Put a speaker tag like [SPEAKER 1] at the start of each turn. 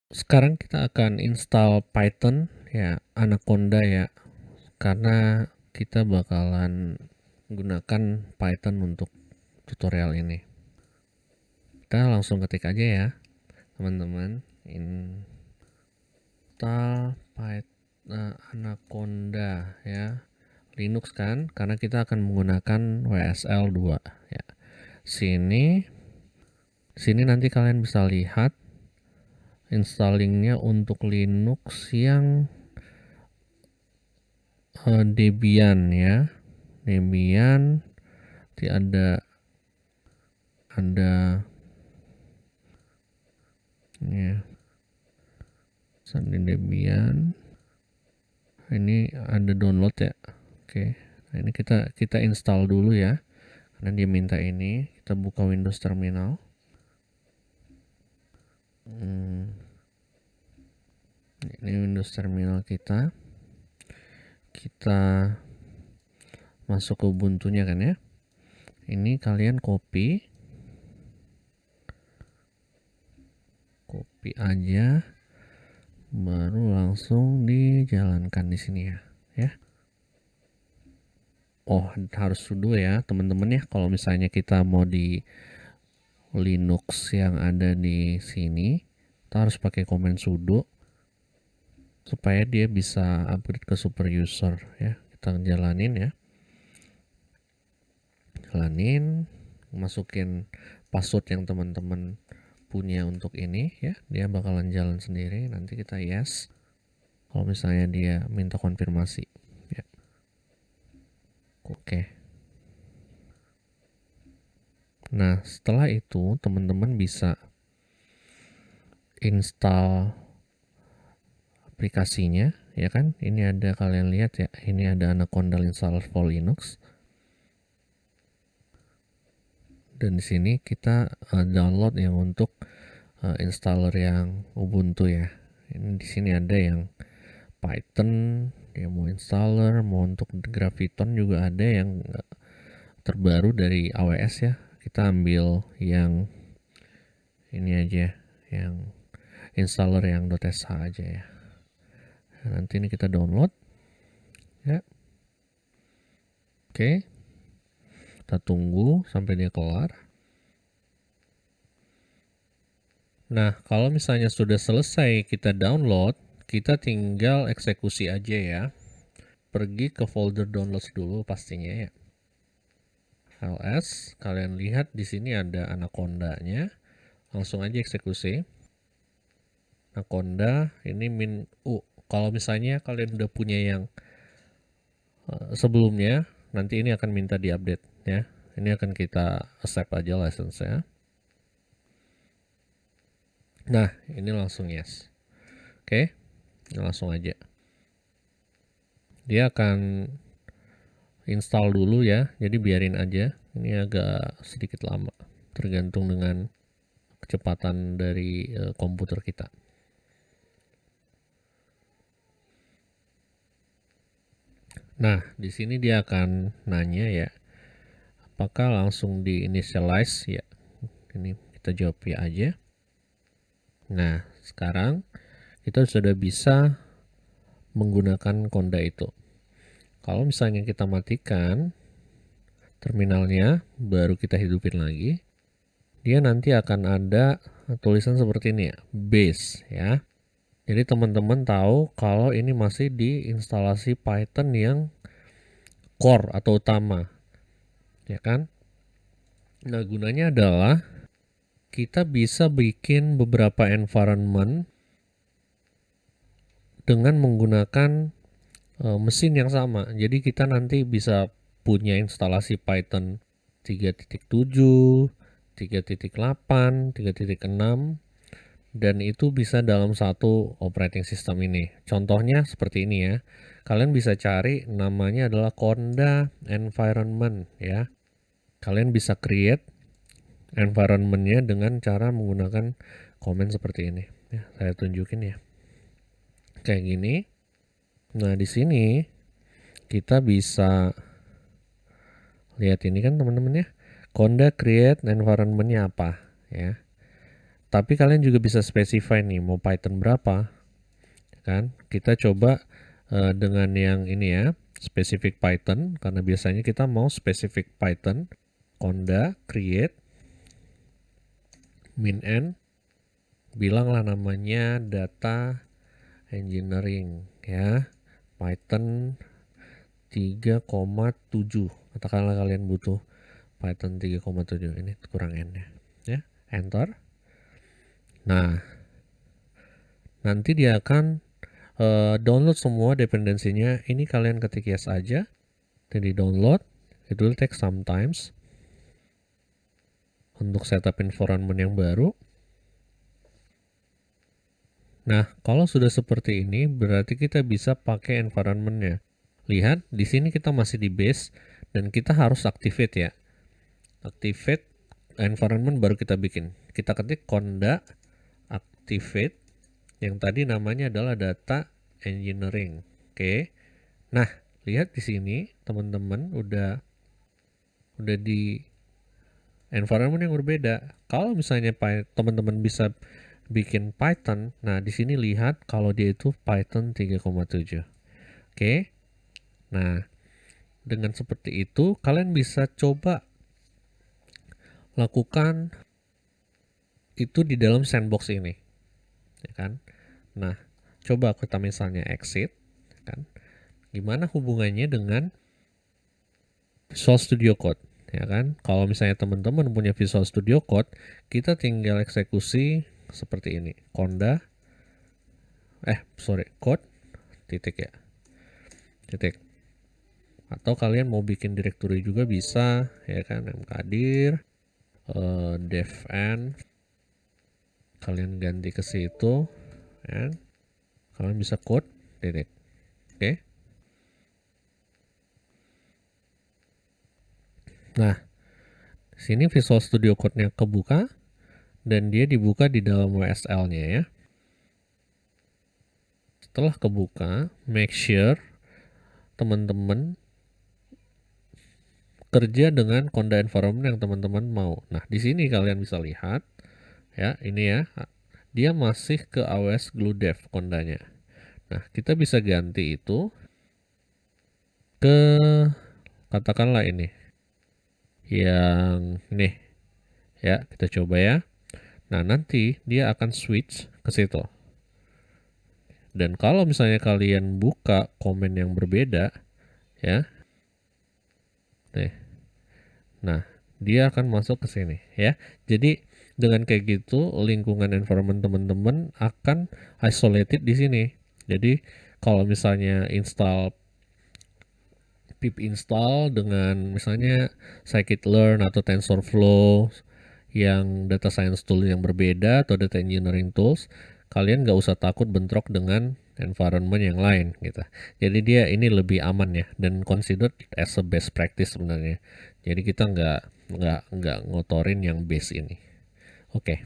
[SPEAKER 1] Sekarang kita akan install Python ya, Anaconda ya, karena kita bakalan gunakan Python untuk tutorial ini. Kita langsung ketik aja ya, teman-teman. Install Python Anaconda ya, Linux kan, karena kita akan menggunakan WSL 2 ya. Sini nanti kalian bisa lihat installingnya untuk Linux yang Debian ya. Debian ada ya, di Debian ini ada download ya. Oke, nah ini kita install dulu ya, karena dia minta ini. Kita buka Windows Terminal. Ini Windows Terminal kita masuk ke Ubuntu-nya kan ya. Ini kalian copy aja, baru langsung dijalankan di sini ya. Oh, harus sudo ya teman-teman ya. Kalau misalnya kita mau di Linux yang ada di sini, kita harus pakai command sudo supaya dia bisa upgrade ke super user ya. Kita jalanin ya. Masukin password yang teman-teman punya untuk ini ya. Dia bakalan jalan sendiri. Nanti kita yes kalau misalnya dia minta konfirmasi ya. Oke. Nah, setelah itu teman-teman bisa install aplikasinya ya kan. Ini ada, kalian lihat ya, ini ada Anaconda installer for Linux. Dan di sini kita download yang untuk installer yang Ubuntu ya. Ini di sini ada yang Python, dia mau installer, mau untuk Graviton juga ada yang terbaru dari AWS ya. Kita ambil yang ini aja, yang installer yang .sh aja ya. Nah, nanti ini kita download ya. Oke, kita tunggu sampai dia kelar. Nah, kalau misalnya sudah selesai kita download, kita tinggal eksekusi aja ya. Pergi ke folder downloads dulu pastinya ya. ls, kalian lihat di sini ada Anaconda-nya. Langsung aja eksekusi. Anaconda ini -u. Kalau misalnya kalian udah punya yang sebelumnya, nanti ini akan minta diupdate ya. Ini akan kita accept aja license-nya. Nah, ini langsung yes. Oke, langsung aja. Dia akan install dulu ya, jadi biarin aja. Ini agak sedikit lama, tergantung dengan kecepatan dari komputer kita. Nah, di sini dia akan nanya ya, apakah langsung di initialize ya. Ini kita jawab ya aja. Nah, sekarang kita sudah bisa menggunakan Conda itu. Kalau misalnya kita matikan terminalnya, baru kita hidupin lagi, dia nanti akan ada tulisan seperti ini ya, base ya. Jadi teman-teman tahu kalau ini masih di instalasi Python yang core atau utama, ya kan? Nah, gunanya adalah kita bisa bikin beberapa environment dengan menggunakan mesin yang sama. Jadi kita nanti bisa punya instalasi Python 3.7, 3.8, 3.6, dan itu bisa dalam satu operating system ini. Contohnya seperti ini ya. Kalian bisa cari, namanya adalah Conda environment ya. Kalian bisa create environmentnya dengan cara menggunakan command seperti ini. Ya, saya tunjukin ya. Kayak gini. Nah, di sini kita bisa lihat ini kan teman-teman ya. Conda create environmentnya apa ya. Tapi kalian juga bisa specify nih mau Python berapa, kan? Kita coba dengan yang ini ya, specific Python, karena biasanya kita mau specific Python. Conda create min n, bilanglah namanya data engineering ya, Python 3,7. Katakanlah kalian butuh Python 3,7, ini kurang n ya, enter. Nah, nanti dia akan download semua dependensinya. Ini kalian ketik yes aja, jadi download. It will take some times untuk setup environment yang baru. Nah, kalau sudah seperti ini, berarti kita bisa pakai environment-nya. Lihat, di sini kita masih di base, dan kita harus activate ya. Activate environment baru kita bikin. Kita ketik conda activate, yang tadi namanya adalah data engineering. Oke. Nah, lihat di sini, teman-teman udah di environment yang berbeda. Kalau misalnya teman-teman bisa bikin Python, nah di sini lihat kalau dia itu Python 3,7. Oke. Nah, dengan seperti itu kalian bisa coba lakukan itu di dalam sandbox ini, ya kan? Nah, coba kita misalnya exit, kan? Gimana hubungannya dengan Visual Studio Code? Ya kan, kalau misalnya teman-teman punya Visual Studio Code, kita tinggal eksekusi seperti ini, conda code titik ya, titik. Atau kalian mau bikin directory juga bisa, ya kan, mkdir devn, kalian ganti ke situ, ya. Kalian bisa code titik. Oke. Nah, sini Visual Studio Code-nya kebuka dan dia dibuka di dalam WSL-nya ya. Setelah kebuka, make sure teman-teman kerja dengan conda environment yang teman-teman mau. Nah, di sini kalian bisa lihat ya, ini ya. Dia masih ke AWS Glue Dev kondanya. Nah, kita bisa ganti itu ke katakanlah ini. Yang ini. Ya, kita coba ya. Nah, nanti dia akan switch ke situ. Dan kalau misalnya kalian buka komen yang berbeda, ya. Nih. Nah, dia akan masuk ke sini, ya. Jadi, dengan kayak gitu, lingkungan environment teman-teman akan isolated di sini. Jadi, kalau misalnya pip install dengan misalnya scikit-learn atau TensorFlow yang data science tool yang berbeda atau data engineering tools, kalian nggak usah takut bentrok dengan environment yang lain gitu. Jadi dia ini lebih aman ya, dan considered as a best practice sebenarnya. Jadi kita nggak ngotorin yang base ini. Oke.